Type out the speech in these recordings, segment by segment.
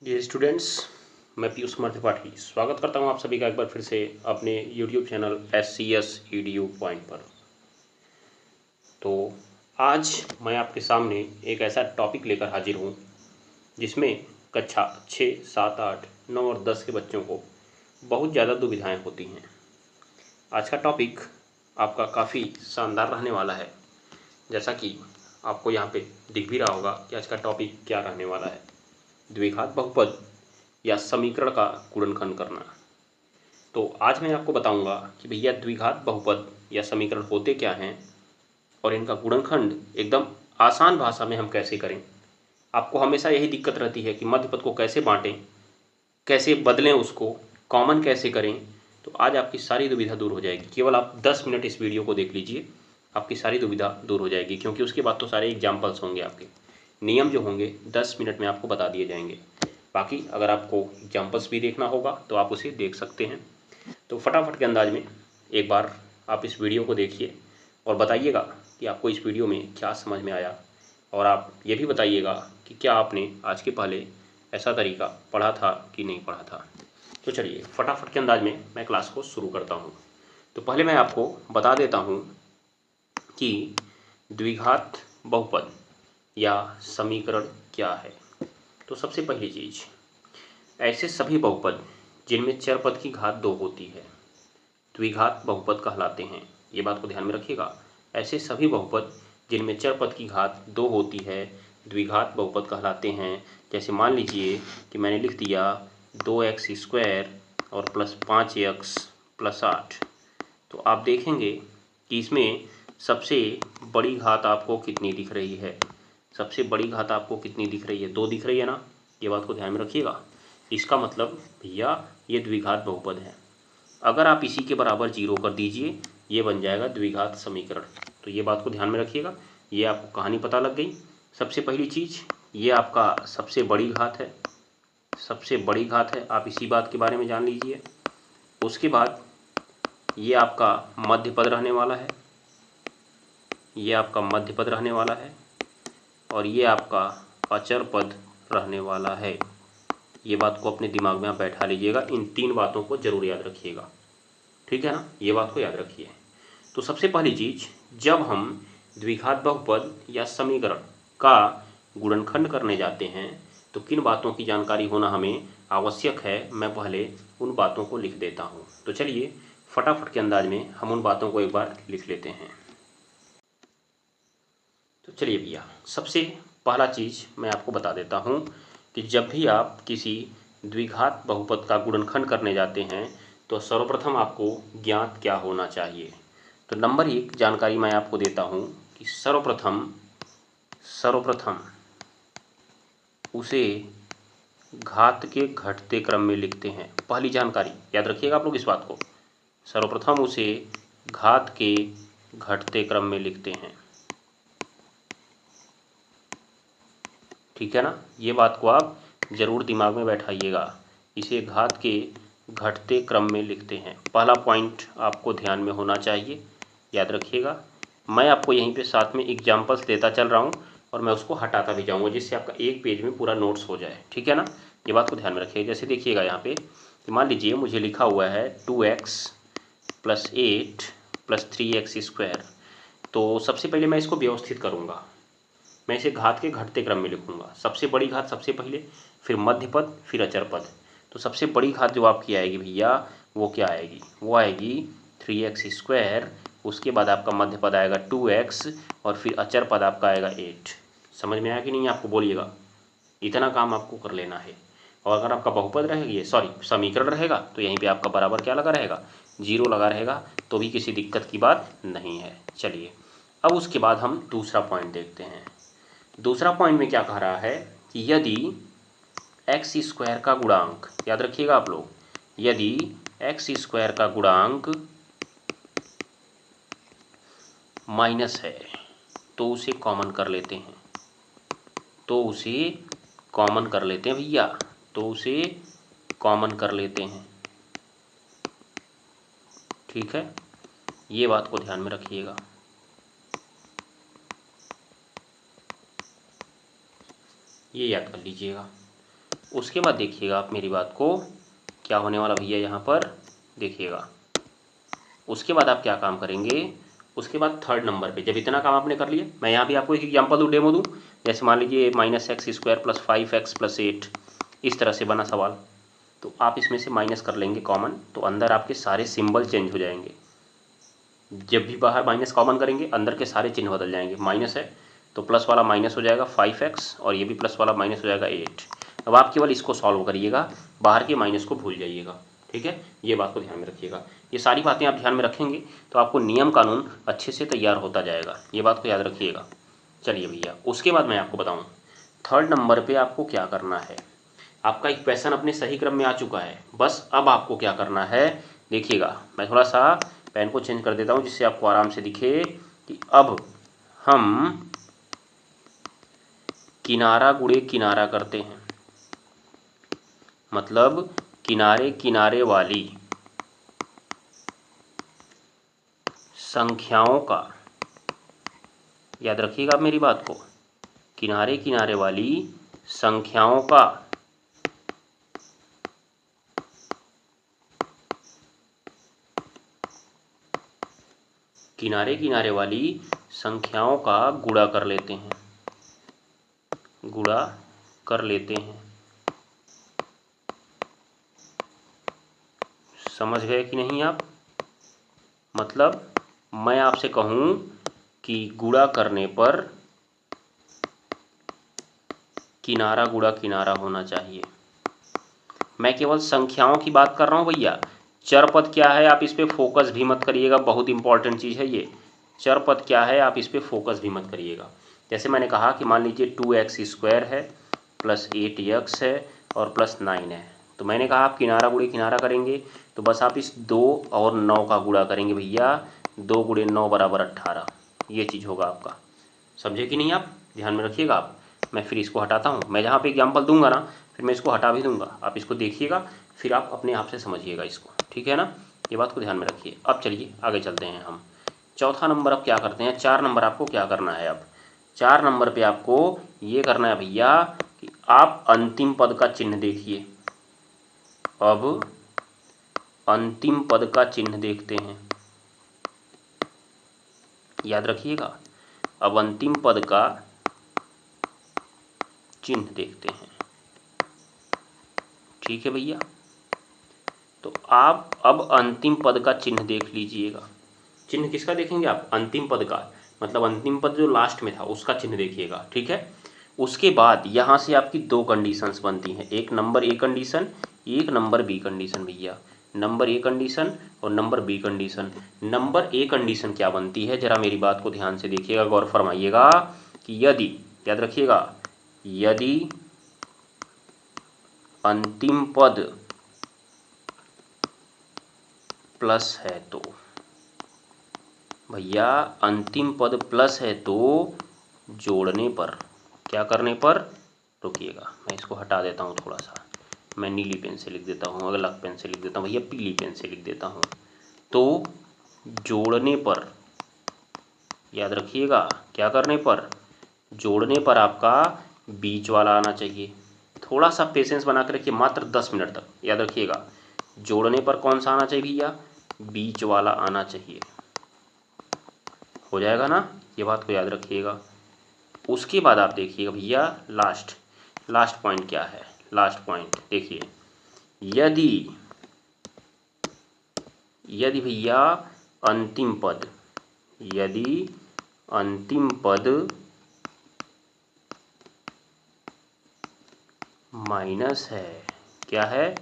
ये स्टूडेंट्स, मैं पीयूष कुमार त्रिपाठी स्वागत करता हूँ आप सभी का एक बार फिर से अपने यूट्यूब चैनल SCS-EDU पॉइंट पर। तो आज मैं आपके सामने एक ऐसा टॉपिक लेकर हाजिर हूँ जिसमें कक्षा 6, 7, 8, 9 और 10 के बच्चों को बहुत ज़्यादा दुविधाएं होती हैं। आज का टॉपिक आपका काफ़ी शानदार रहने वाला है, जैसा कि आपको यहाँ पे दिख भी रहा होगा कि आज का टॉपिक क्या रहने वाला है। द्विघात बहुपद या समीकरण का गुणनखंड करना। तो आज मैं आपको बताऊंगा कि भैया द्विघात बहुपद या समीकरण होते क्या हैं और इनका गुणनखंड एकदम आसान भाषा में हम कैसे करें। आपको हमेशा यही दिक्कत रहती है कि मध्य पद को कैसे बांटें, कैसे बदलें, उसको कॉमन कैसे करें। तो आज आपकी सारी दुविधा दूर हो जाएगी। केवल आप 10 मिनट इस वीडियो को देख लीजिए, आपकी सारी दुविधा दूर हो जाएगी, क्योंकि उसके बाद तो सारे एग्जाम्पल्स होंगे। आपके नियम जो होंगे 10 मिनट में आपको बता दिए जाएंगे। बाकी अगर आपको एग्जाम्पल्स भी देखना होगा तो आप उसे देख सकते हैं। तो फटाफट के अंदाज में एक बार आप इस वीडियो को देखिए और बताइएगा कि आपको इस वीडियो में क्या समझ में आया, और आप ये भी बताइएगा कि क्या आपने आज के पहले ऐसा तरीका पढ़ा था कि नहीं पढ़ा था। तो चलिए फटाफट के अंदाज में मैं क्लास को शुरू करता हूँ। तो पहले मैं आपको बता देता हूँ कि द्विघात बहुपद या समीकरण क्या है। तो सबसे पहली चीज़, ऐसे सभी बहुपद जिनमें चर पद की घात 2 होती है द्विघात बहुपद कहलाते हैं। ये बात को ध्यान में रखिएगा। ऐसे सभी बहुपद जिनमें चर पद की घात 2 होती है द्विघात बहुपद कहलाते हैं। जैसे मान लीजिए कि मैंने लिख दिया 2x² और प्लस 5x प्लस 8। तो आप देखेंगे कि इसमें सबसे बड़ी घात आपको कितनी दिख रही है। सबसे बड़ी घात आपको कितनी दिख रही है? 2 दिख रही है ना। ये बात को ध्यान में रखिएगा। इसका मतलब भैया ये द्विघात बहुपद है। अगर आप इसी के बराबर 0 कर दीजिए, ये बन जाएगा द्विघात समीकरण। तो ये बात को ध्यान में रखिएगा। ये आपको कहानी पता लग गई। सबसे पहली चीज़, ये आपका सबसे बड़ी घात है। सबसे बड़ी घात है, आप इसी बात के बारे में जान लीजिए। उसके बाद ये आपका मध्य पद रहने वाला है। ये आपका मध्य पद रहने वाला है और ये आपका अचर पद रहने वाला है। ये बात को अपने दिमाग में आप बैठा लीजिएगा। इन 3 बातों को जरूर याद रखिएगा, ठीक है ना। ये बात को याद रखिए। तो सबसे पहली चीज़, जब हम द्विघात बहुपद या समीकरण का गुणनखंड करने जाते हैं तो किन बातों की जानकारी होना हमें आवश्यक है, मैं पहले उन बातों को लिख देता हूँ। तो चलिए फटाफट के अंदाज में हम उन बातों को एक बार लिख लेते हैं। तो चलिए भैया, सबसे पहला चीज़ मैं आपको बता देता हूँ कि जब भी आप किसी द्विघात बहुपद का गुणनखंड करने जाते हैं तो सर्वप्रथम आपको ज्ञात क्या होना चाहिए। तो नंबर 1 जानकारी मैं आपको देता हूँ कि सर्वप्रथम उसे घात के घटते क्रम में लिखते हैं। पहली जानकारी याद रखिएगा आप लोग इस बात को। सर्वप्रथम उसे घात के घटते क्रम में लिखते हैं, ठीक है ना। ये बात को आप ज़रूर दिमाग में बैठाइएगा। इसे घात के घटते क्रम में लिखते हैं। पहला पॉइंट आपको ध्यान में होना चाहिए, याद रखिएगा। मैं आपको यहीं पे साथ में एग्जाम्पल्स देता चल रहा हूँ और मैं उसको हटाता भी जाऊँगा, जिससे आपका एक पेज में पूरा नोट्स हो जाए, ठीक है ना। ये बात को ध्यान में रखिएगा। जैसे देखिएगा यहाँ पे, मान लीजिए मुझे लिखा हुआ है 2x + 8 + 3x²। तो सबसे पहले मैं इसको व्यवस्थित करूँगा। मैं इसे घात के घटते क्रम में लिखूंगा। सबसे बड़ी घात सबसे पहले, फिर मध्य पद, फिर अचर पद। तो सबसे बड़ी घात जो आपकी आएगी भैया, वो क्या आएगी? वो आएगी 3x²। उसके बाद आपका मध्य पद आएगा 2x और फिर अचर पद आपका आएगा 8। समझ में आया कि नहीं आपको? बोलिएगा। इतना काम आपको कर लेना है। और अगर आपका बहुपद रहेगी, सॉरी समीकरण रहेगा, तो यहीं पे आपका बराबर क्या लगा रहेगा? 0 लगा रहेगा। तो भी किसी दिक्कत की बात नहीं है। चलिए अब उसके बाद हम दूसरा पॉइंट देखते हैं। दूसरा पॉइंट में क्या कह रहा है कि यदि x² का गुणांक, याद रखिएगा आप लोग, यदि x² का गुणांक माइनस है तो उसे कॉमन कर लेते हैं। तो उसे कॉमन कर लेते हैं भैया, तो उसे कॉमन कर लेते हैं, ठीक है। ये बात को ध्यान में रखिएगा। ये याद कर लीजिएगा। उसके बाद देखिएगा आप मेरी बात को, क्या होने वाला भैया यहाँ पर देखिएगा। उसके बाद आप क्या काम करेंगे, उसके बाद थर्ड नंबर पे जब इतना काम आपने कर लिया, मैं यहाँ भी आपको एक एग्जांपल दूँ, डेमो दूँ। जैसे मान लीजिए -x² + 5x + 8 इस तरह से बना सवाल, तो आप इसमें से माइनस कर लेंगे कॉमन, तो अंदर आपके सारे सिंबल चेंज हो जाएंगे। जब भी बाहर माइनस कॉमन करेंगे अंदर के सारे चिन्ह बदल जाएंगे। माइनस है तो प्लस वाला माइनस हो जाएगा 5x और ये भी प्लस वाला माइनस हो जाएगा 8। अब आप केवल इसको सॉल्व करिएगा, बाहर के माइनस को भूल जाइएगा, ठीक है। ये बात को ध्यान में रखिएगा। ये सारी बातें आप ध्यान में रखेंगे तो आपको नियम कानून अच्छे से तैयार होता जाएगा, ये बात को याद रखिएगा। चलिए भैया, उसके बाद मैं आपको बताऊँ थर्ड नंबर पर आपको क्या करना है। आपका इक्वेशन अपने सही क्रम में आ चुका है, बस अब आपको क्या करना है देखिएगा। मैं थोड़ा सा पेन को चेंज कर देता हूँ जिससे आपको आराम से दिखे कि अब हम किनारा गुणे किनारा करते हैं, मतलब किनारे किनारे वाली संख्याओं का, याद रखिएगा आप मेरी बात को, किनारे किनारे वाली संख्याओं का किनारे किनारे वाली संख्याओं का गुणा कर लेते हैं, गुणा कर लेते हैं। समझ गए कि नहीं आप? मतलब मैं आपसे कहूँ कि गुणा करने पर किनारा गुणा किनारा होना चाहिए। मैं केवल संख्याओं की बात कर रहा हूँ भैया। चर पद क्या है आप इस पर फोकस भी मत करिएगा, बहुत इंपॉर्टेंट चीज़ है ये। चर पद क्या है आप इस पर फोकस भी मत करिएगा। जैसे मैंने कहा कि मान लीजिए 2x² है + 8x है और +9 है, तो मैंने कहा आप किनारा गुणे किनारा करेंगे तो बस आप इस 2 और 9 का गुणा करेंगे भैया। 2 × 9 = 18, ये चीज़ होगा आपका। समझे कि नहीं आप? ध्यान में रखिएगा आप। मैं फिर इसको हटाता हूँ, मैं जहाँ पे एग्जाम्पल दूंगा ना फिर मैं इसको हटा भी दूंगा, आप इसको देखिएगा फिर आप अपने आप से समझिएगा इसको, ठीक है ना। ये बात को ध्यान में रखिए। अब चलिए आगे चलते हैं हम। चौथा नंबर अब क्या करते हैं, 4 नंबर आपको क्या करना है। अब 4 नंबर पे आपको ये करना है भैया कि आप अंतिम पद का चिन्ह देखिए। अब अंतिम पद का चिन्ह देखते हैं, याद रखिएगा। अब अंतिम पद का चिन्ह देखते हैं, ठीक है भैया। तो आप अब अंतिम पद का चिन्ह देख लीजिएगा। चिन्ह किसका देखेंगे आप? अंतिम पद का, मतलब अंतिम पद जो लास्ट में था उसका चिन्ह देखिएगा, ठीक है। उसके बाद यहाँ से आपकी 2 कंडीशंस बनती हैं, एक नंबर ए कंडीशन, एक नंबर बी कंडीशन भैया। नंबर ए कंडीशन और number B condition. Number A condition क्या बनती है, जरा मेरी बात को ध्यान से देखिएगा, गौर फरमाइएगा कि यदि, याद रखिएगा, यदि अंतिम पद प्लस है तो, भैया अंतिम पद प्लस है तो जोड़ने पर, क्या करने पर, रुकिएगा मैं इसको हटा देता हूँ थोड़ा सा, मैं नीली पेन से लिख देता हूँ, अलग पेन से लिख देता हूँ भैया, पीली पेन से लिख देता हूँ। तो जोड़ने पर, याद रखिएगा, क्या करने पर, जोड़ने पर आपका बीच वाला आना चाहिए। थोड़ा सा पेशेंस बना के रखिए, मात्र 10 मिनट तक, याद रखिएगा। जोड़ने पर कौन सा आना चाहिए भैया? बीच वाला आना चाहिए। हो जाएगा ना, ये बात को याद रखिएगा। उसके बाद आप देखिएगा भैया लास्ट पॉइंट क्या है। लास्ट पॉइंट देखिए, यदि भैया अंतिम पद, यदि अंतिम पद माइनस है, क्या है?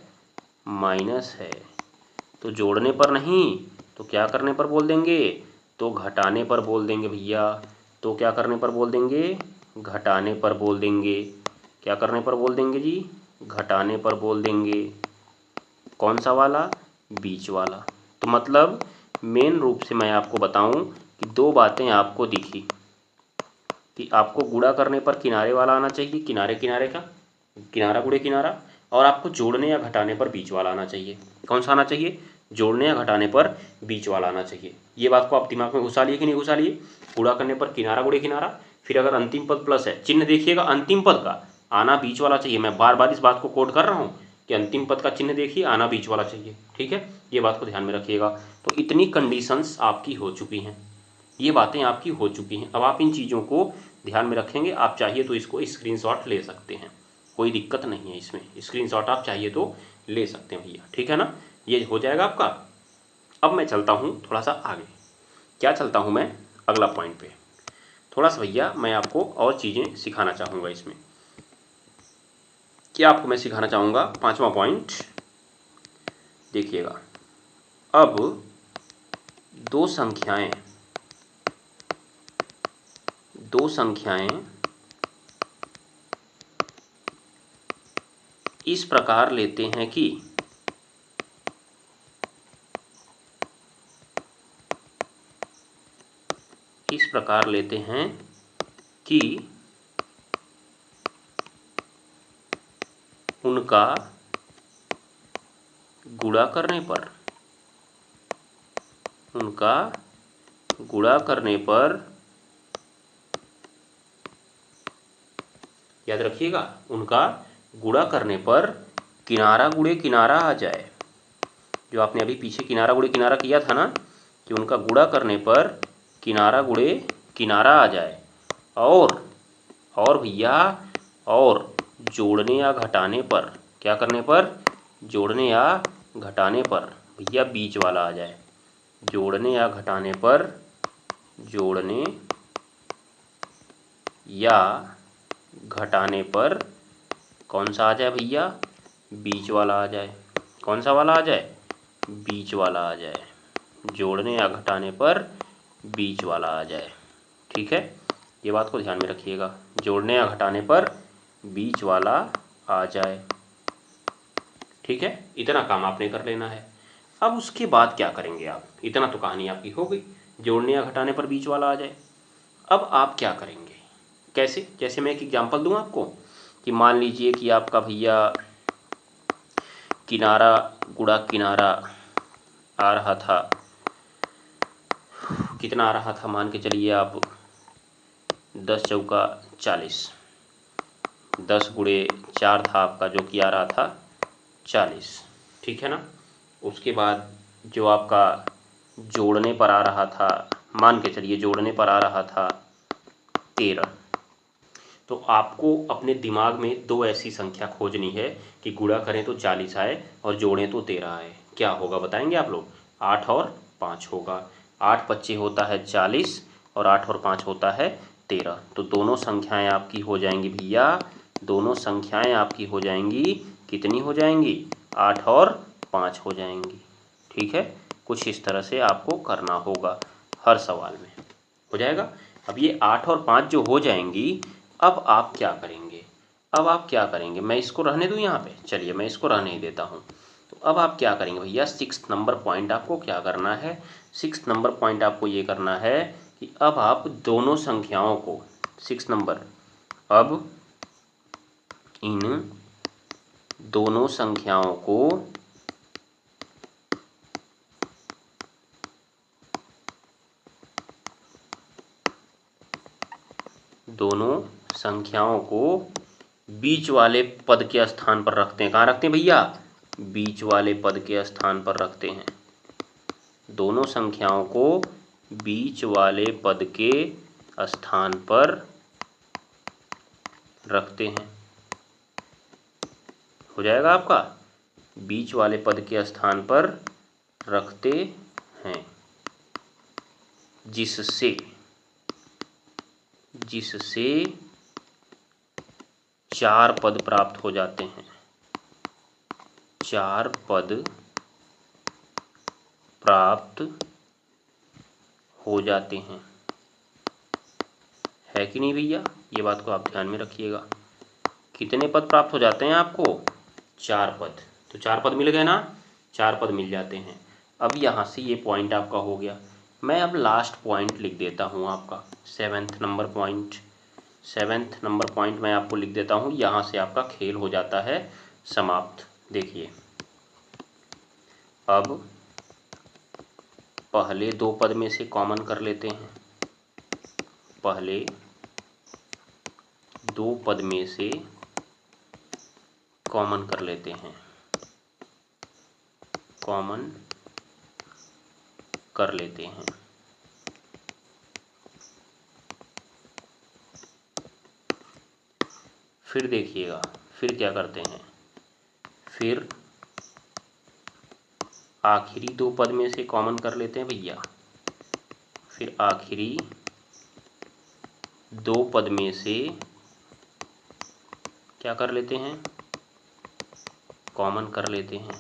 माइनस है, तो जोड़ने पर नहीं तो क्या करने पर बोल देंगे? तो घटाने पर बोल देंगे भैया। तो क्या करने पर बोल देंगे? घटाने पर बोल देंगे। क्या करने पर बोल देंगे जी? घटाने पर बोल देंगे। कौन सा वाला? बीच वाला। तो मतलब मेन रूप से मैं आपको बताऊं कि 2 बातें आपको दिखी कि आपको गुणा करने पर किनारे वाला आना चाहिए, किनारे किनारे का, किनारा गुणे किनारा, और आपको जोड़ने या घटाने पर बीच वाला आना चाहिए। कौन सा आना चाहिए? जोड़ने या घटाने पर बीच वाला आना चाहिए। ये बात को आप दिमाग में घुसा लिए कि नहीं घुसा लिए? गुणा करने पर किनारा गुणे किनारा, फिर अगर अंतिम पद प्लस है, चिन्ह देखिएगा अंतिम पद का, आना बीच वाला चाहिए। मैं बार बार इस बात को कोट कर रहा हूँ कि अंतिम पद का चिन्ह देखिए आना बीच वाला चाहिए। ठीक है, ये बात को ध्यान में रखिएगा। तो इतनी कंडीशंस आपकी हो चुकी हैं, ये बातें आपकी हो चुकी हैं। अब आप इन चीज़ों को ध्यान में रखेंगे। आप चाहिए तो इसको स्क्रीनशॉट ले सकते हैं, कोई दिक्कत नहीं है इसमें। स्क्रीनशॉट आप चाहिए तो ले सकते हैं भैया, ठीक है ना। ये हो जाएगा आपका। अब मैं चलता हूँ थोड़ा सा आगे। क्या चलता हूँ मैं अगला पॉइंट पे। थोड़ा सा भैया मैं आपको और चीज़ें सिखाना चाहूँगा इसमें। क्या आपको मैं सिखाना चाहूँगा, 5वां पॉइंट देखिएगा। अब दो संख्याएं इस प्रकार लेते हैं कि उनका गुणा करने पर याद रखिएगा, उनका गुणा करने पर किनारा गुणे किनारा आ जाए। जो आपने अभी पीछे किनारा गुणे किनारा किया था ना, कि उनका गुणा करने पर किनारा गुणे किनारा आ जाए। और भैया और जोड़ने या घटाने पर, क्या करने पर, जोड़ने या घटाने पर भैया बीच वाला आ जाए। जोड़ने या घटाने पर, जोड़ने या घटाने पर कौन सा आ जाए भैया, बीच वाला आ जाए। कौन सा वाला आ जाए, बीच वाला आ जाए। जोड़ने या घटाने पर बीच वाला आ जाए। ठीक है, ये बात को ध्यान में रखिएगा। जोड़ने या घटाने पर बीच वाला आ जाए। ठीक है, इतना काम आपने कर लेना है। अब उसके बाद क्या करेंगे आप, इतना तो कहानी आपकी हो गई, जोड़ने या घटाने पर बीच वाला आ जाए। अब आप क्या करेंगे, कैसे, जैसे मैं एक एग्जांपल दूं आपको कि मान लीजिए कि आपका भैया किनारा गुणा किनारा आ रहा था, कितना आ रहा था, मान के चलिए आप 10 चौका 40, 10 गुणे 4 था आपका, जो कि आ रहा था 40। ठीक है ना। उसके बाद जो आपका जोड़ने पर आ रहा था, मान के चलिए जोड़ने पर आ रहा था 13। तो आपको अपने दिमाग में दो ऐसी संख्या खोजनी है कि गुणा करें तो 40 आए और जोड़ें तो 13 आए। क्या होगा बताएंगे आप लोग, 8 और 5 होगा। 8 पच्चे होता है 40 और 8 और 5 होता है 13। तो दोनों संख्याएं आपकी हो जाएंगी भैया, दोनों संख्याएं आपकी हो जाएंगी, कितनी हो जाएंगी, 8 और 5 हो जाएंगी। ठीक है, कुछ इस तरह से आपको करना होगा हर सवाल में, हो जाएगा। अब ये 8 और 5 जो हो जाएंगी, अब आप क्या करेंगे, मैं इसको रहने दूं यहाँ पे, चलिए मैं इसको रहने ही देता हूँ। तो अब आप क्या करेंगे भैया, 6 नंबर पॉइंट आपको क्या करना है, 6 नंबर पॉइंट आपको ये करना है कि अब आप दोनों संख्याओं को, 6 नंबर, अब इन दोनों संख्याओं को बीच वाले पद के स्थान पर रखते हैं। कहाँ रखते हैं भैया, बीच वाले पद के स्थान पर रखते हैं। दोनों संख्याओं को बीच वाले पद के स्थान पर रखते हैं। हो जाएगा आपका, बीच वाले पद के स्थान पर रखते हैं, जिससे 4 पद प्राप्त हो जाते हैं। 4 पद प्राप्त हो जाते हैं, है कि नहीं भैया। ये बात को आप ध्यान में रखिएगा। कितने पद प्राप्त हो जाते हैं आपको, 4 पद। तो 4 पद मिल गए ना, 4 पद मिल जाते हैं। अब यहाँ से ये पॉइंट आपका हो गया। मैं अब लास्ट पॉइंट लिख देता हूँ आपका, 7th number point. 7th number point मैं आपको लिख देता हूँ। यहाँ से आपका खेल हो जाता है समाप्त। देखिए, अब पहले 2 पद में से कॉमन कर लेते हैं। पहले 2 पद में से कॉमन कर लेते हैं, कॉमन कर लेते हैं। फिर देखिएगा, फिर क्या करते हैं, फिर आखिरी दो पद में से कॉमन कर लेते हैं भैया। फिर आखिरी दो पद में से क्या कर लेते हैं, कॉमन कर लेते हैं।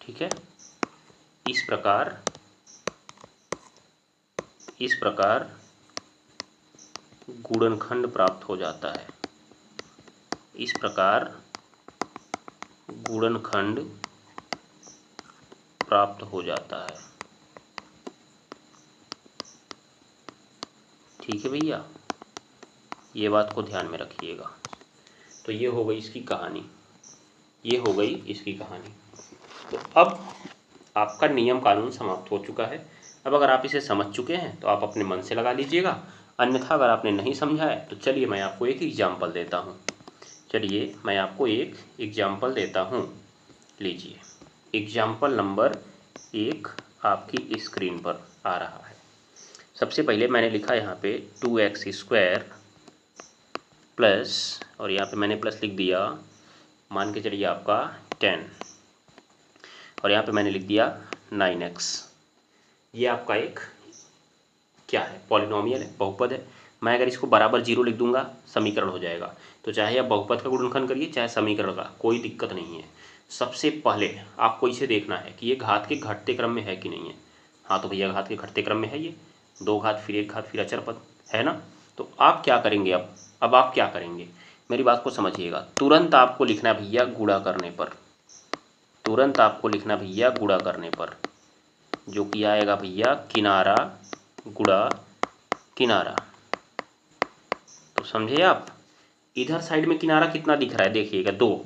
ठीक है, इस प्रकार गुणनखंड प्राप्त हो जाता है। इस प्रकार गुणनखंड प्राप्त हो जाता है। ठीक है भैया, ये बात को ध्यान में रखिएगा। तो ये हो गई इसकी कहानी, ये हो गई इसकी कहानी। तो अब आपका नियम कानून समाप्त हो चुका है। अब अगर आप इसे समझ चुके हैं तो आप अपने मन से लगा लीजिएगा, अन्यथा अगर आपने नहीं समझा है तो चलिए मैं आपको एक एग्जाम्पल देता हूँ। चलिए मैं आपको एक एग्जाम्पल देता हूँ। लीजिए, एग्जाम्पल नंबर 1 आपकी स्क्रीन पर आ रहा है। सबसे पहले मैंने लिखा यहाँ पे 2x² प्लस, और यहाँ पे मैंने प्लस लिख दिया, मान के चलिए आपका 10, और यहाँ पे मैंने लिख दिया 9x। ये आपका एक क्या है, पॉलिनोमियल है, बहुपद है। मैं अगर इसको बराबर 0 लिख दूंगा समीकरण हो जाएगा। तो चाहे आप बहुपद का गुणनखंड करिए चाहे समीकरण का, कोई दिक्कत नहीं है। सबसे पहले आपको इसे देखना है कि ये घात के घटते क्रम में है कि नहीं है। हाँ तो भैया घात के घटते क्रम में है, ये 2 घात फिर 1 घात फिर अचर पद है ना। तो आप क्या करेंगे, अब आप क्या करेंगे, मेरी बात को समझिएगा। तुरंत आपको लिखना भैया गुणा करने पर, तुरंत आपको लिखना भैया गुणा करने पर, जो कि आएगा भैया किनारा गुणा किनारा। तो समझे आप, इधर साइड में किनारा कितना दिख रहा है, देखिएगा 2,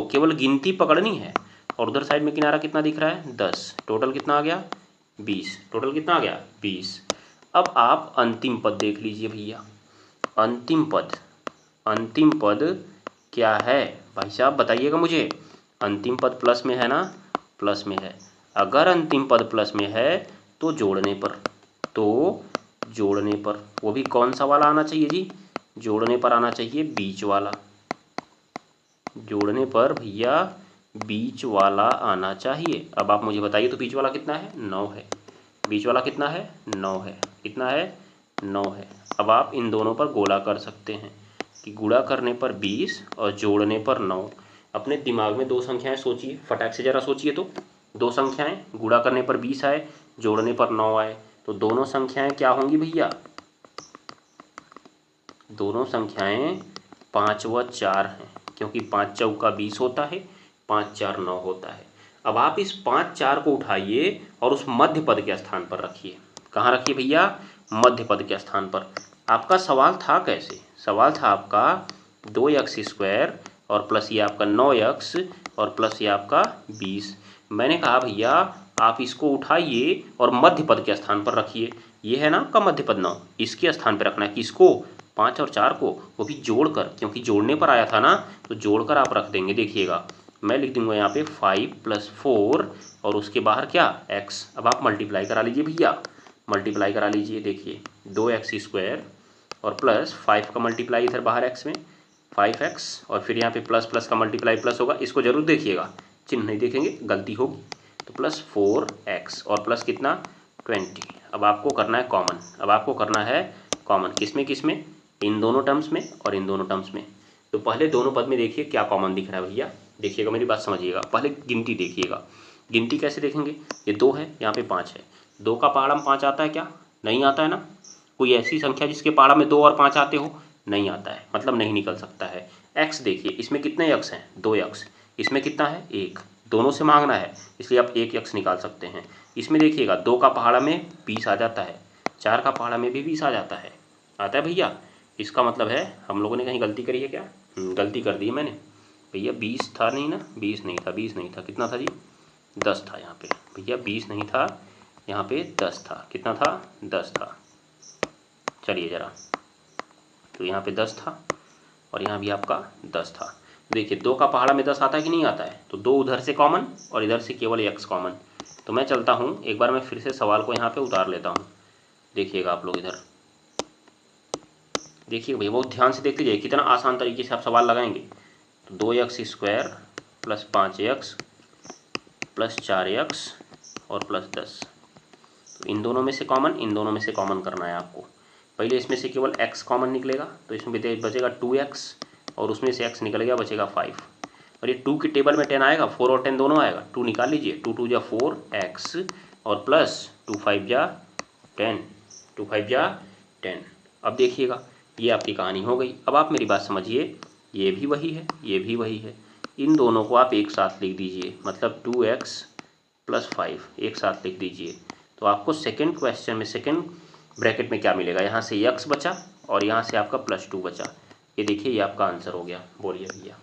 केवल गिनती पकड़नी है। और उधर साइड में किनारा कितना दिख रहा है, 10। टोटल कितना आ गया, 20। टोटल कितना आ गया, 20। अब आप अंतिम पद देख लीजिए भैया, अंतिम पद क्या है भाई साहब, बताइएगा मुझे। अंतिम पद प्लस में है ना, प्लस में है। अगर अंतिम पद प्लस में है तो जोड़ने पर, वो भी कौन सा वाला आना चाहिए जी, जोड़ने पर आना चाहिए बीच वाला। जोड़ने पर भैया बीच वाला आना चाहिए। अब आप मुझे बताइए तो बीच वाला कितना है, 9 है। बीच वाला कितना है, 9 है। कितना है, 9 है। अब आप इन दोनों पर गोला कर सकते हैं कि गुणा करने पर 20 और जोड़ने पर 9। अपने दिमाग में दो संख्याएं सोचिए, फटाक से ज़रा सोचिए। तो दो संख्याएं गुणा करने पर 20 आए, जोड़ने पर 9 आए, तो दोनों संख्याएं क्या होंगी भैया, दोनों संख्याएं 5 व 4 हैं, क्योंकि 5 चौका 20 होता है, 5 4 9 होता है। अब आप इस 5 4 को उठाइए और उस मध्य पद के स्थान पर रखिए। कहाँ रखिए भैया, मध्य पद के स्थान पर। आपका सवाल था कैसे, सवाल था आपका 2x² और प्लस ये आपका 9x और प्लस ये आपका 20। मैंने कहा भैया आप इसको उठाइए और मध्य पद के स्थान पर रखिए। ये है ना आपका मध्य पद 9, इसके स्थान पर रखना है। किसको, 5 और 4 को, वो भी जोड़कर, क्योंकि जोड़ने पर आया था ना, तो जोड़कर आप रख देंगे। देखिएगा मैं लिख दूंगा यहाँ पे 5 + 4 और उसके बाहर क्या, x। अब आप मल्टीप्लाई करा लीजिए भैया, मल्टीप्लाई करा लीजिए। देखिए 2x² और प्लस 5 का मल्टीप्लाई इधर बाहर x में 5x, और फिर यहाँ पे प्लस प्लस का मल्टीप्लाई प्लस होगा। इसको जरूर देखिएगा, चिन्ह नहीं देखेंगे गलती होगी। तो प्लस 4x और प्लस कितना 20। अब आपको करना है कॉमन, अब आपको करना है कॉमन, किसमें किसमें, इन दोनों टर्म्स में और इन दोनों टर्म्स में। तो पहले दोनों पद में देखिए क्या कॉमन दिख रहा है भैया। देखिएगा मेरी बात समझिएगा, पहले गिनती देखिएगा। गिनती कैसे देखेंगे, ये 2 है, यहाँ पे 5 है। 2 का पहाड़ा में 5 आता है क्या, नहीं आता है ना। कोई ऐसी संख्या जिसके पहाड़ा में 2 और 5 आते हो, नहीं आता है, मतलब नहीं निकल सकता है। x देखिए, इसमें कितने x हैं, 2x। इसमें कितना है, 1। दोनों से मांगना है, इसलिए आप 1x निकाल सकते हैं। इसमें देखिएगा 2 का पहाड़ा में 20 आ जाता है, 4 का पहाड़ा में भी 20 आ जाता है, आता है भैया। इसका मतलब है हम लोगों ने कहीं गलती करी है क्या, गलती कर दी है मैंने भैया। 20 था नहीं ना, 20 नहीं था, 20 नहीं था, कितना था जी, 10 था यहाँ पे भैया। 20 नहीं था, यहाँ पे 10 था। कितना था? 10 था। चलिए ज़रा, तो यहाँ पे 10 था और यहाँ भी आपका 10 था। देखिए 2 का पहाड़ा में 10 आता है कि नहीं आता है? तो 2 उधर से कॉमन और इधर से केवल x कॉमन। तो मैं चलता हूँ, एक बार मैं फिर से सवाल को यहाँ पे उतार लेता हूँ। देखिएगा आप लोग इधर, देखिए भैया बहुत ध्यान से देख लीजिए कितना आसान तरीके से आप सवाल लगाएंगे। तो 2x² plus 5x plus 4x और प्लस 10। तो इन दोनों में से कॉमन, इन दोनों में से कॉमन करना है आपको। पहले इसमें से केवल x कॉमन निकलेगा, तो इसमें बचेगा 2x और उसमें से x निकल गया, बचेगा 5। और ये 2 की टेबल में 10 आएगा, 4 और 10 दोनों आएगा। 2 निकाल लीजिए, 2 2 जा 4x और प्लस 2 5 जा 10, 2 5 जा 10। अब देखिएगा ये आपकी कहानी हो गई। अब आप मेरी बात समझिए, ये भी वही है, ये भी वही है। इन दोनों को आप एक साथ लिख दीजिए, मतलब 2x प्लस 5 एक साथ लिख दीजिए। तो आपको सेकंड क्वेश्चन में सेकंड ब्रैकेट में क्या मिलेगा? यहाँ से x बचा और यहाँ से आपका प्लस 2 बचा। ये देखिए ये आपका आंसर हो गया। बोलिए भैया,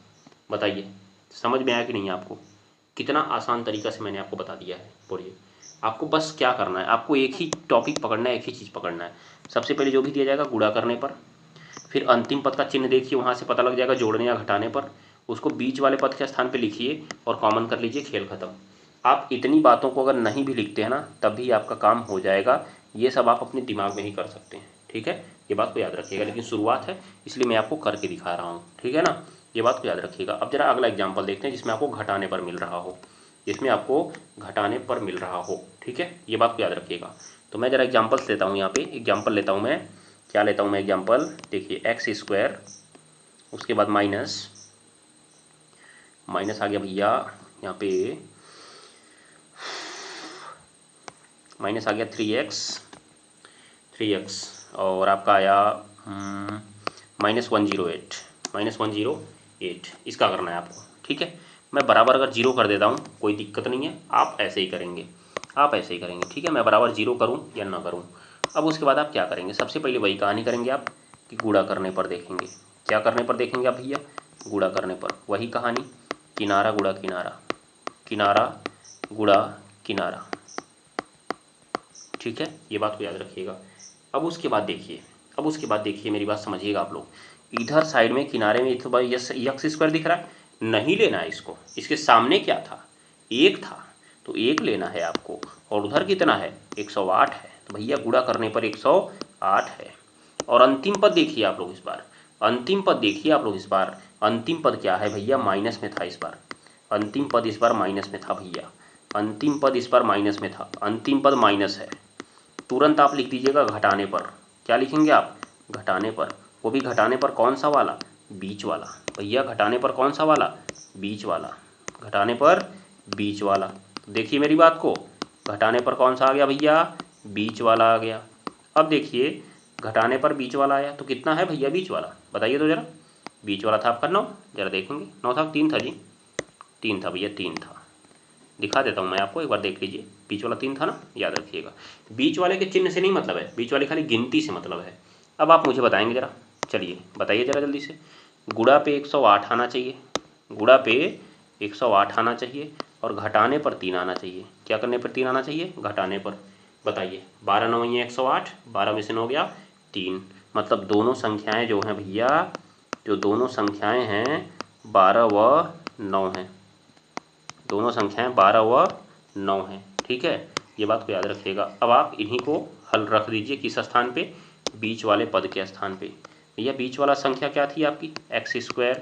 बताइए समझ में आया कि नहीं आपको? कितना आसान तरीका से मैंने आपको बता दिया है। बोलिए, आपको बस क्या करना है, आपको एक ही टॉपिक पकड़ना है, एक ही चीज़ पकड़ना है। सबसे पहले जो भी दिया जाएगा गुणा करने पर, फिर अंतिम पद का चिन्ह देखिए, वहाँ से पता लग जाएगा जोड़ने या घटाने पर, उसको बीच वाले पद के स्थान पे लिखिए और कॉमन कर लीजिए, खेल खत्म। आप इतनी बातों को अगर नहीं भी लिखते हैं ना, तब भी आपका काम हो जाएगा। ये सब आप अपने दिमाग में ही कर सकते हैं, ठीक है? ये बात को याद रखिएगा, लेकिन शुरुआत है इसलिए मैं आपको करके दिखा रहा हूँ, ठीक है ना? ये बात को याद रखिएगा। अब जरा अगला एग्जाम्पल देखते हैं जिसमें आपको घटाने पर मिल रहा हो, जिसमें आपको घटाने पर मिल रहा हो, ठीक है? ये बात को याद रखिएगा। तो मैं जरा एग्जाम्पल्स लेता हूँ, यहाँ पे एग्जाम्पल लेता हूँ मैं। क्या लेता हूँ मैं एग्जाम्पल? देखिए x², उसके बाद माइनस आ गया भैया, यहाँ पे माइनस आ गया 3x और आपका आया -108 इसका करना है आपको, ठीक है? मैं बराबर अगर 0 कर देता हूँ कोई दिक्कत नहीं है, आप ऐसे ही करेंगे, आप ऐसे ही करेंगे, ठीक है? मैं बराबर 0 करूँ या ना करूँ। अब उसके बाद आप क्या करेंगे? सबसे पहले वही कहानी करेंगे आप कि गुणा करने पर देखेंगे। क्या करने पर देखेंगे आप भैया? गुणा करने पर। वही कहानी, किनारा गुणा किनारा, किनारा गुणा किनारा, ठीक है? ये बात को याद रखिएगा। अब उसके बाद देखिए, अब उसके बाद देखिए, मेरी बात समझिएगा आप लोग। इधर साइड में किनारे में तो भाई x² दिख रहा है, नहीं लेना है इसको। इसके सामने क्या था? 1 था, तो 1 लेना है आपको। और उधर कितना है? 108 है। तो भैया गुणा करने पर 108 है। और अंतिम पद देखिए आप लोग इस बार, अंतिम पद देखिए आप लोग इस बार। अंतिम पद क्या है भैया? माइनस में था इस बार। अंतिम पद इस बार माइनस में था भैया, अंतिम पद इस बार माइनस में था, अंतिम पद माइनस है। तुरंत आप लिख दीजिएगा घटाने पर। क्या लिखेंगे आप? घटाने पर। वो भी घटाने पर कौन सा वाला? बीच वाला। भैया घटाने पर कौन सा वाला? बीच वाला। घटाने पर बीच वाला। देखिए मेरी बात को, घटाने पर कौन सा आ गया भैया? बीच वाला आ गया। अब देखिए घटाने पर बीच वाला आया, तो कितना है भैया बीच वाला? बताइए तो जरा। बीच वाला था आपका 9, जरा देखेंगे 9 था, 3 था जी, 3 था भैया, 3 था। दिखा देता हूँ मैं आपको, एक बार देख लीजिए। बीच वाला 3 था ना, याद रखिएगा। बीच वाले के चिन्ह से नहीं मतलब है, बीच वाले खाली गिनती से मतलब है। अब आप मुझे बताएंगे जरा, चलिए बताइए जरा जल्दी से। गुणा पे 108 आना चाहिए, गुणा पे 108 आना चाहिए और घटाने पर 3 आना चाहिए। क्या करने पर 3 आना चाहिए? घटाने पर। बताइए, 12 9 ये 108, 12 में से 9 गया 3, मतलब दोनों संख्याएं जो हैं भैया, जो दोनों संख्याएं हैं 12 व 9 हैं, दोनों संख्याएं 12 व 9 हैं, ठीक है? ये बात को याद रखिएगा। अब आप इन्हीं को हल रख दीजिए किस स्थान पे? बीच वाले पद के स्थान पे। भैया बीच वाला संख्या क्या थी आपकी? x²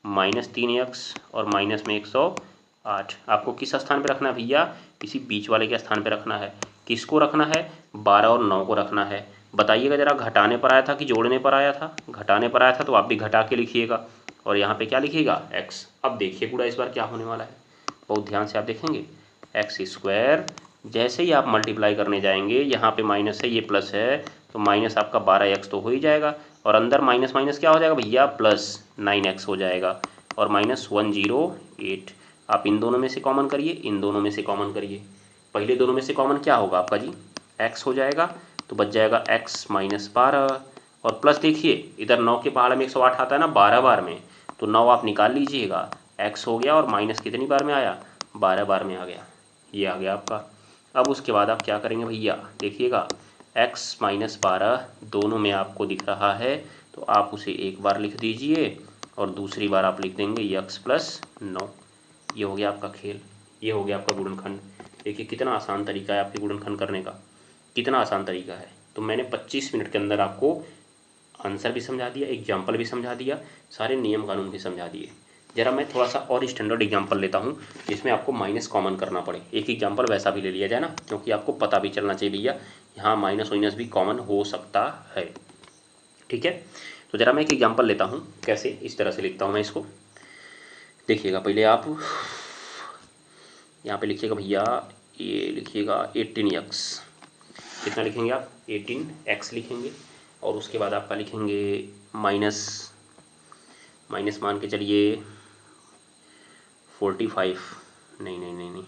माइनस 3x और माइनस में 108। आपको किस स्थान पे रखना है भैया? किसी बीच वाले के स्थान पे रखना है। किसको रखना है? 12 और 9 को रखना है। बताइएगा जरा, घटाने पर आया था कि जोड़ने पर आया था? घटाने पर आया था, तो आप भी घटा के लिखिएगा और यहाँ पे क्या लिखिएगा? x। अब देखिए गुणा इस बार क्या होने वाला है, बहुत ध्यान से आप देखेंगे। x², जैसे ही आप मल्टीप्लाई करने जाएंगे, यहाँ पे माइनस है, ये प्लस है, तो माइनस आपका 12x तो हो ही जाएगा, और अंदर माइनस माइनस क्या हो जाएगा भैया? प्लस 9x हो जाएगा, और माइनस 108। आप इन दोनों में से कॉमन करिए, इन दोनों में से कॉमन करिए। पहले दोनों में से कॉमन क्या होगा आपका जी? x हो जाएगा, तो बच जाएगा x माइनस 12, और प्लस देखिए इधर 9 के पहाड़ में 108 आता है ना 12 बार में, तो 9 आप निकाल लीजिएगा, x हो गया, और माइनस कितनी बार में आया? 12 बार में आ गया। ये आ गया आपका। अब उसके बाद आप क्या करेंगे भैया, देखिएगा x माइनस 12 दोनों में आपको दिख रहा है, तो आप उसे एक बार लिख दीजिए और दूसरी बार आप लिख देंगे x प्लस 9। ये हो गया आपका खेल, ये हो गया आपका गुणनखंड। देखिए कितना आसान तरीका है आपके गुणनखंड करने का, कितना आसान तरीका है। तो मैंने 25 मिनट के अंदर आपको आंसर भी समझा दिया, एग्जाम्पल भी समझा दिया, सारे नियम कानून भी समझा दिए। जरा मैं थोड़ा सा और स्टैंडर्ड एग्जाम्पल लेता हूँ जिसमें आपको माइनस कॉमन करना पड़े। एक एग्जाम्पल वैसा भी ले लिया जाए ना, क्योंकि आपको पता भी चलना चाहिए भैया यहाँ माइनस माइनस भी कॉमन हो सकता है। ठीक है, तो जरा मैं एक एग्जाम्पल लेता हूँ, कैसे इस तरह से लिखता हूँ मैं इसको। देखिएगा पहले आप यहाँ पे लिखिएगा भैया, ये लिखिएगा 18x, कितना लिखेंगे आप 18x लिखेंगे, और उसके बाद आपका लिखेंगे माइनस माइनस मान के चलिए 45, नहीं नहीं नहीं नहीं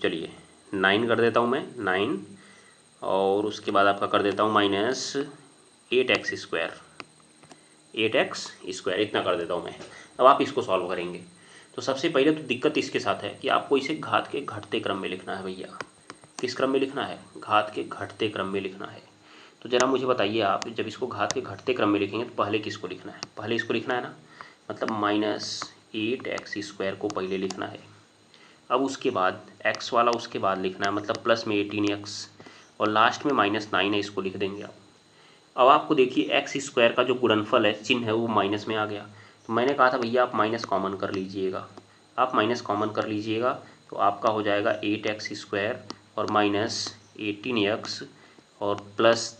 चलिए 9 कर देता हूँ मैं 9, और उसके बाद आपका कर देता हूँ minus 8x square, 8x square इतना कर देता हूँ मैं। अब आप इसको सॉल्व करेंगे तो सबसे पहले तो दिक्कत इसके साथ है कि आपको इसे घात के घटते क्रम में लिखना है भैया। किस क्रम में लिखना है, घात के घटते क्रम में लिखना है। तो ज़रा मुझे बताइए आप, जब इसको घात के घटते क्रम में लिखेंगे तो पहले किसको लिखना है, पहले इसको लिखना है ना, मतलब माइनस 8x स्क्वायर को पहले लिखना है। अब उसके बाद x वाला उसके बाद लिखना है, मतलब प्लस में 18x, और लास्ट में माइनस 9 है, इसको लिख देंगे आप। अब आपको देखिए एक्स स्क्वायर का जो गुणनफल है, चिन्ह है, वो माइनस में आ गया। तो मैंने कहा था भैया आप माइनस कॉमन कर लीजिएगा, आप माइनस कॉमन कर लीजिएगा, तो आपका हो जाएगा 8x स्क्वायर और माइनस 18x और प्लस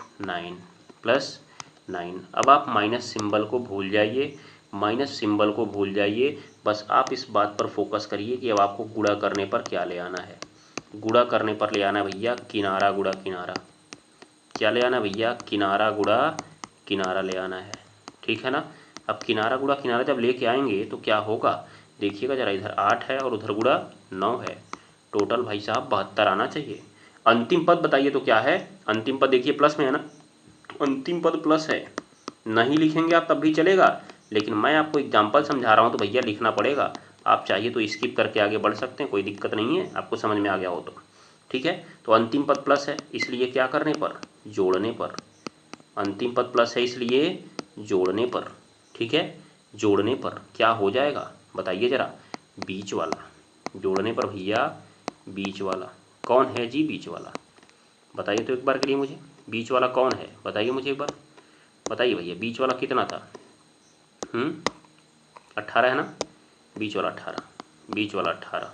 9। अब आप माइनस सिंबल को भूल जाइए, माइनस सिंबल को भूल जाइए, बस आप इस बात पर फोकस करिए कि अब आपको गुणा करने पर क्या ले आना है। गुणा करने पर ले आना है भैया किनारा गुणा किनारा। क्या ले आना भैया, किनारा गुणा किनारा ले आना है, ठीक है ना। अब किनारा गुणा किनारा जब लेके आएंगे तो क्या होगा, देखिएगा जरा, इधर 8 है और उधर गुणा 9 है, टोटल भाई साहब 72 आना चाहिए। अंतिम पद बताइए तो क्या है, अंतिम पद देखिए प्लस में है ना, अंतिम पद प्लस है। नहीं लिखेंगे आप तब भी चलेगा, लेकिन मैं आपको एग्जाम्पल समझा रहा हूँ तो भैया लिखना पड़ेगा। आप चाहिए तो स्किप करके आगे बढ़ सकते हैं, कोई दिक्कत नहीं है, आपको समझ में आ गया हो तो ठीक है। तो अंतिम पद प्लस है, इसलिए क्या करने पर, जोड़ने पर। अंतिम पद प्लस है इसलिए जोड़ने पर, ठीक है। जोड़ने पर क्या हो जाएगा बताइए जरा, बीच वाला। जोड़ने पर भैया बीच वाला कौन है जी, बीच वाला बताइए तो एक बार के लिए मुझे, बीच वाला कौन है बताइए मुझे एक बार, बताइए भैया बीच वाला कितना था, 18 है ना, बीच वाला 18, बीच वाला 18।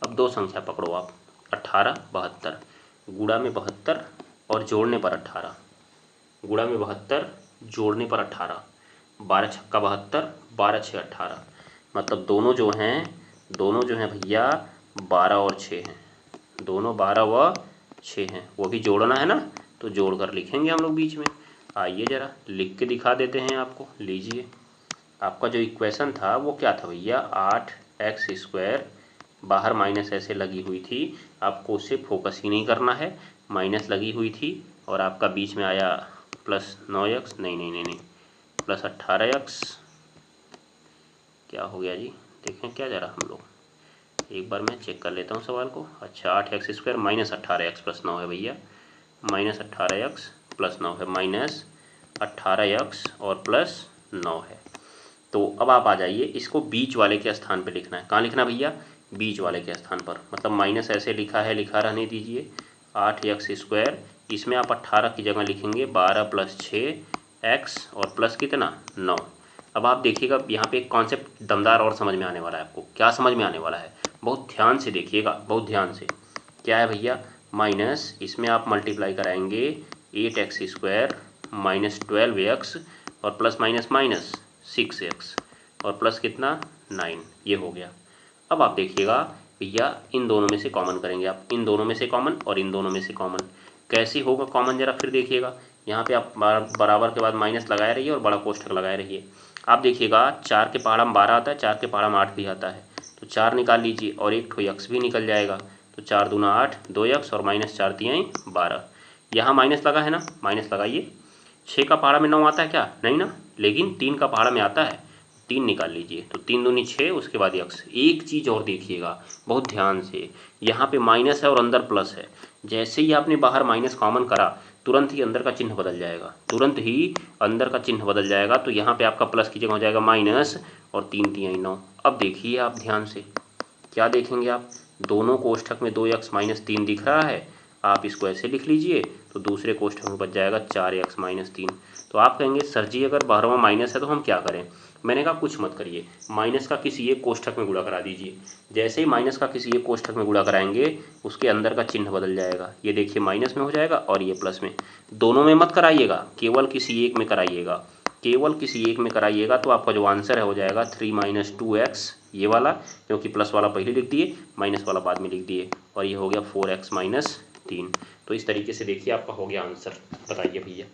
अब दो संख्या पकड़ो आप, 18 72, गुणा में 72 और जोड़ने पर 18, गुणा में 72 जोड़ने पर 18, 12 छक्का 72, 12 छः 18, मतलब दोनों जो हैं भैया 12 और 6 हैं, दोनों 12 व 6 हैं, वो भी जोड़ना है ना, तो जोड़ कर लिखेंगे हम लोग बीच में। आइए ज़रा लिख के दिखा देते हैं आपको, लीजिए। आपका जो इक्वेशन था वो क्या था भैया, 8x स्क्वायर, बाहर माइनस ऐसे लगी हुई थी, आपको उससे फोकस ही नहीं करना है, माइनस लगी हुई थी, और आपका बीच में आया प्लस 9x, नहीं प्लस 18x। क्या हो गया जी, देखें क्या जरा हम लोग, एक बार मैं चेक कर लेता हूँ सवाल को। अच्छा 8x square minus 18x plus 9 है भैया, माइनस 18x प्लस 9 है, माइनस 18x और प्लस 9 है। तो अब आप आ जाइए, इसको बीच वाले के स्थान पे लिखना है। कहाँ लिखना भैया, बीच वाले के स्थान पर, मतलब माइनस ऐसे लिखा है, लिखा रहने दीजिए 8x स्क्वायर, इसमें आप 18 की जगह लिखेंगे 12 प्लस 6x और प्लस कितना 9। अब आप देखिएगा यहाँ पे एक कॉन्सेप्ट दमदार और समझ में आने वाला है आपको। क्या समझ में आने वाला है, बहुत ध्यान से देखिएगा, बहुत ध्यान से। क्या है भैया, माइनस इसमें आप मल्टीप्लाई कराएंगे 8x स्क्वायर माइनस 12x और प्लस माइनस माइनस 6x और प्लस कितना 9, ये हो गया। अब आप देखिएगा भैया इन दोनों में से कॉमन करेंगे आप, इन दोनों में से कॉमन और इन दोनों में से कॉमन। कैसे होगा कॉमन, जरा फिर देखिएगा। यहाँ पे आप बराबर के बाद माइनस लगाए रहिए और बड़ा कोष्ठक लगाए रहिए। आप देखिएगा 4 के पहाड़ा में 12 आता है, 4 के पहाड़ा में 8 भी आता है, तो 4 निकाल लीजिए और एक ठो x भी निकल जाएगा, तो 4 दूना 8, 2x और माइनस 4 तियाई 12। यहाँ माइनस लगा है ना, माइनस लगाइए। 6 का पहाड़ा में 9 आता है क्या, नहीं ना, लेकिन 3 का पहाड़ा में आता है, 3 निकाल लीजिए तो 3 दूनी 6, उसके बाद x। एक चीज़ और देखिएगा बहुत ध्यान से, यहाँ पे माइनस है और अंदर प्लस है। जैसे ही आपने बाहर माइनस कॉमन करा तुरंत ही अंदर का चिन्ह बदल जाएगा, तुरंत ही अंदर का चिन्ह बदल जाएगा। तो यहाँ पे आपका प्लस की जगह हो जाएगा माइनस और 3 3 9। अब देखिए आप ध्यान से, क्या देखेंगे आप, दोनों कोष्ठक में 2x माइनस 3 दिख रहा है, आप इसको ऐसे लिख लीजिए तो दूसरे कोष्ठक में बच जाएगा 4x माइनस 3। तो आप कहेंगे सर जी अगर बाहरवां माइनस है तो हम क्या करें। मैंने कहा कुछ मत करिए, माइनस का किसी एक कोष्ठक में गुणा करा दीजिए। जैसे ही माइनस का किसी एक कोष्ठक में गुणा कराएंगे उसके अंदर का चिन्ह बदल जाएगा। ये देखिए माइनस में हो जाएगा और ये प्लस में। दोनों में मत कराइएगा, केवल किसी एक में कराइएगा, केवल किसी एक में कराइएगा। तो आपका जो आंसर है हो जाएगा 3 माइनस 2x, ये वाला, क्योंकि प्लस वाला पहले लिख दिए माइनस वाला बाद में लिख दिए, और ये हो गया 4x माइनस 3। तो इस तरीके से देखिए आपका हो गया आंसर। बताइए भैया,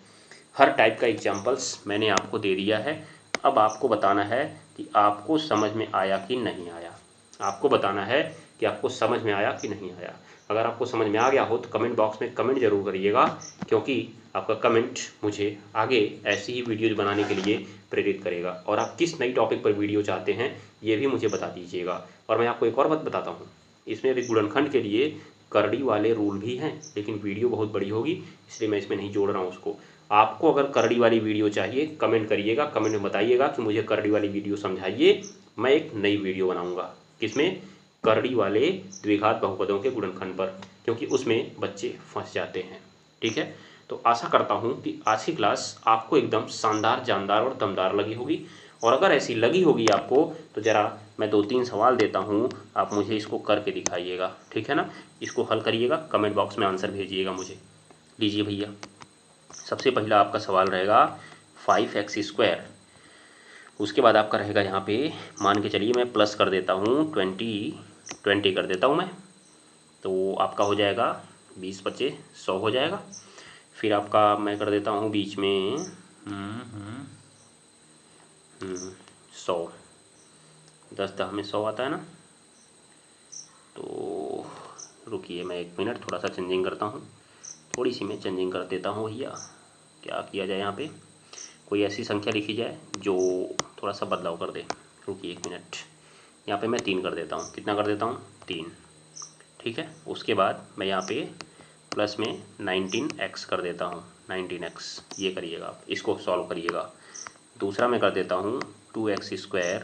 हर टाइप का एग्जाम्पल्स मैंने आपको दे दिया है। अब आपको बताना है कि आपको समझ में आया कि नहीं आया, आपको बताना है कि आपको समझ में आया कि नहीं आया। अगर आपको समझ में आ गया हो तो कमेंट बॉक्स में कमेंट जरूर करिएगा, क्योंकि आपका कमेंट मुझे आगे ऐसी ही वीडियोज़ बनाने के लिए प्रेरित करेगा। और आप किस नई टॉपिक पर वीडियो चाहते हैं ये भी मुझे बता दीजिएगा। और मैं आपको एक और बात बताता हूँ, इसमें अभी गुणनखंड के लिए करड़ी वाले रूल भी हैं, लेकिन वीडियो बहुत बड़ी होगी इसलिए मैं इसमें नहीं जोड़ रहा हूँ उसको। आपको अगर करड़ी वाली वीडियो चाहिए कमेंट करिएगा, कमेंट में बताइएगा कि मुझे करड़ी वाली वीडियो समझाइए, मैं एक नई वीडियो बनाऊँगा। किसमें, करड़ी वाले द्विघात बहुपदों के गुणनखंड पर, क्योंकि उसमें बच्चे फंस जाते हैं। ठीक है, तो आशा करता हूँ कि आज की क्लास आपको एकदम शानदार, जानदार और दमदार लगी होगी। और अगर ऐसी लगी होगी आपको तो ज़रा मैं 2-3 सवाल देता हूँ, आप मुझे इसको करके दिखाइएगा। ठीक है ना, इसको हल करिएगा, कमेंट बॉक्स में आंसर भेजिएगा मुझे। लीजिए भैया, सबसे पहला आपका सवाल रहेगा 5x²। उसके बाद आपका रहेगा यहाँ पे, मान के चलिए मैं प्लस कर देता हूँ 20 कर देता हूँ मैं, तो आपका हो जाएगा 20 बचे 100 हो जाएगा। फिर आपका मैं कर देता हूँ बीच में 100, 10 10 में 100 आता है ना। तो रुकिए मैं 1 मिनट थोड़ा सा चेंजिंग करता हूँ, थोड़ी सी मैं चेंजिंग कर देता हूँ भैया। क्या किया जाए, यहाँ पे कोई ऐसी संख्या लिखी जाए जो थोड़ा सा बदलाव कर दे। रुकिए 1 मिनट, यहाँ पे मैं 3 कर देता हूँ। कितना कर देता हूँ, 3। ठीक है, उसके बाद मैं यहाँ पे प्लस में 19x कर देता हूँ, 19x। ये करिएगा आप, इसको सॉल्व करिएगा। दूसरा मैं कर देता हूँ 2x²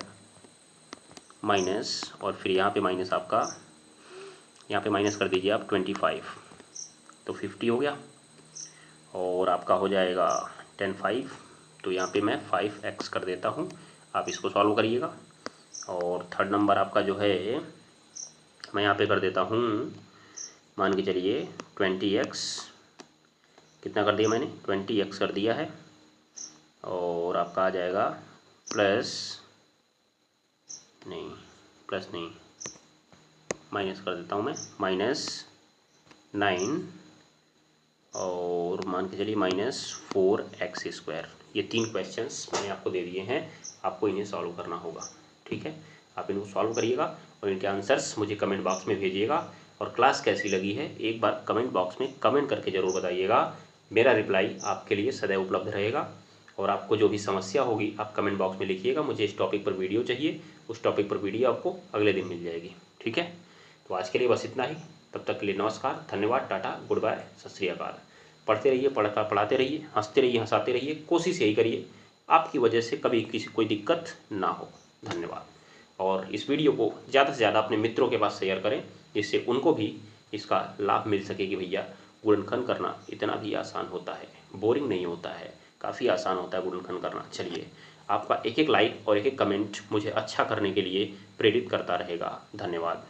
माइनस, और फिर यहाँ पे माइनस आपका, यहाँ पे माइनस कर दीजिए आप 25, तो 50 हो गया। और आपका हो जाएगा 10 5, तो यहाँ पे मैं 5x कर देता हूँ, आप इसको सॉल्व करिएगा। और थर्ड नंबर आपका जो है मैं यहाँ पे कर देता हूँ, मान के चलिए 20x। कितना कर दिया मैंने, 20x कर दिया है। और आपका आ जाएगा प्लस नहीं, माइनस कर देता हूँ मैं, -9, और मान के चलिए -4x²। ये 3 क्वेश्चंस मैंने आपको दे दिए हैं, आपको इन्हें सॉल्व करना होगा। ठीक है, आप इनको सॉल्व करिएगा और इनके आंसर्स मुझे कमेंट बॉक्स में भेजिएगा। और क्लास कैसी लगी है एक बार कमेंट बॉक्स में कमेंट करके ज़रूर बताइएगा। मेरा रिप्लाई आपके लिए सदैव उपलब्ध रहेगा। और आपको जो भी समस्या होगी आप कमेंट बॉक्स में लिखिएगा, मुझे इस टॉपिक पर वीडियो चाहिए, उस टॉपिक पर वीडियो आपको अगले दिन मिल जाएगी। ठीक है, तो आज के लिए बस इतना ही। तब तक के लिए नमस्कार, धन्यवाद, टाटा, गुड बाय, सत श्री अकाल। पढ़ते रहिए, पढ़ाते रहिए, हंसते रहिए, हंसाते रहिए। कोशिश यही करिए आपकी वजह से कभी किसी कोई दिक्कत ना हो। धन्यवाद। और इस वीडियो को ज़्यादा से ज़्यादा अपने मित्रों के पास शेयर करें, जिससे उनको भी इसका लाभ मिल सके कि भैया गुणनखंड करना इतना भी आसान होता है, बोरिंग नहीं होता है, काफ़ी आसान होता है गुणनखंड करना। चलिए, आपका एक एक लाइक और एक एक कमेंट मुझे अच्छा करने के लिए प्रेरित करता रहेगा। धन्यवाद।